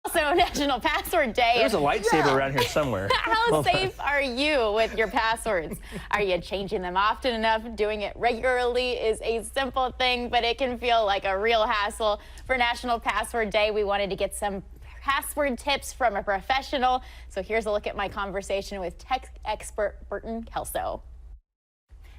Also, National Password Day. There's a lightsaber around here somewhere. How safe are you with your passwords? Are you changing them often enough? Doing it regularly is a simple thing, but it can feel like a real hassle. For National Password Day, we wanted to get some password tips from a professional. So here's a look at my conversation with tech expert Burton Kelso.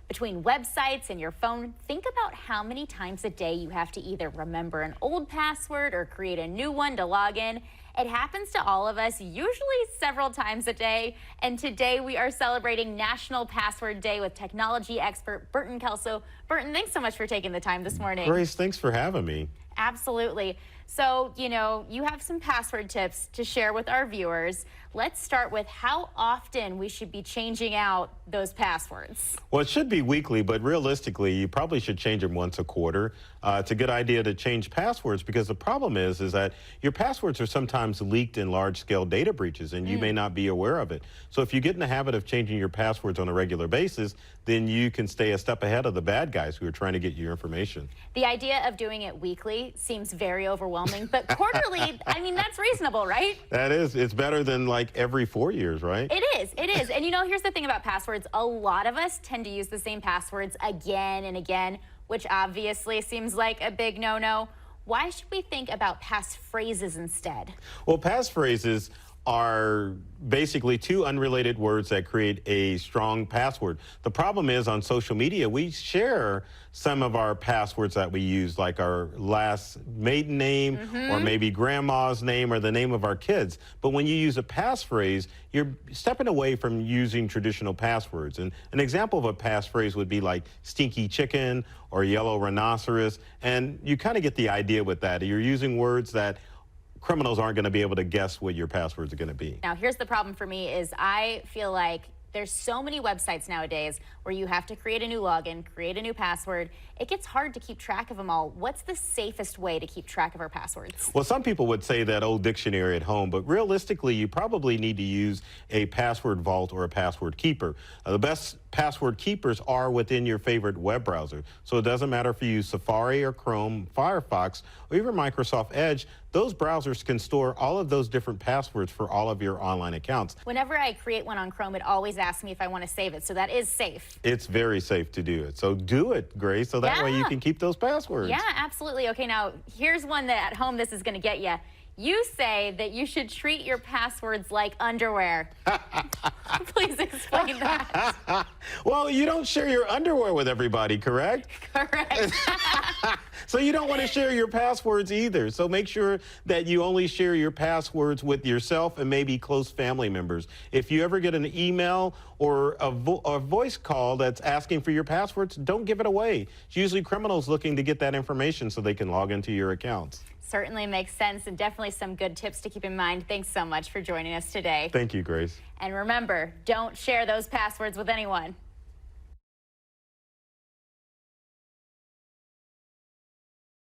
Between websites and your phone, think about how many times a day you have to either remember an old password or create a new one to log in. It happens to all of us, usually several times a day. And today we are celebrating National Password Day with technology expert Burton Kelso. Burton, thanks so much for taking the time this morning. Grace, thanks for having me. Absolutely. So, you have some password tips to share with our viewers. Let's start with how often we should be changing out those passwords. Well, it should be weekly, but realistically, you probably should change them once a quarter. It's a good idea to change passwords because the problem is that your passwords are sometimes leaked in large-scale data breaches, and you may not be aware of it. So if you get in the habit of changing your passwords on a regular basis, then you can stay a step ahead of the bad guys who are trying to get your information. The idea of doing it weekly seems very overwhelming, but quarterly, I mean, that's reasonable, right? That is. It's better than like every 4 years, right? It is. It is. And here's the thing about passwords. A lot of us tend to use the same passwords again and again, which obviously seems like a big no-no. Why should we think about passphrases instead? Well, passphrases are basically two unrelated words that create a strong password. The problem is on social media, we share some of our passwords that we use, like our last maiden name or maybe grandma's name or the name of our kids. But when you use a passphrase, you're stepping away from using traditional passwords. And an example of a passphrase would be like stinky chicken or yellow rhinoceros. And you kind of get the idea with that. You're using words that criminals aren't going to be able to guess what your passwords are going to be. Now, here's the problem for me is I feel like there's so many websites nowadays where you have to create a new login, create a new password. It gets hard to keep track of them all. What's the safest way to keep track of our passwords? Well, some people would say that old dictionary at home, but realistically, you probably need to use a password vault or a password keeper. The best password keepers are within your favorite web browser. So it doesn't matter if you use Safari or Chrome, Firefox, or even Microsoft Edge. Those browsers can store all of those different passwords for all of your online accounts. Whenever I create one on Chrome, it always asks me if I want to save it, so that is safe. It's very safe to do it. So do it, Grace, so that way you can keep those passwords. Yeah, absolutely. Okay, now here's one that at home this is going to get you. You say that you should treat your passwords like underwear. Please explain that. Well, you don't share your underwear with everybody, correct? Correct. So you don't want to share your passwords either. So make sure that you only share your passwords with yourself and maybe close family members. If you ever get an email or a voice call that's asking for your passwords, don't give it away. It's usually criminals looking to get that information so they can log into your accounts. Certainly makes sense, and definitely some good tips to keep in mind. Thanks so much for joining us today. Thank you, Grace. And remember, don't share those passwords with anyone.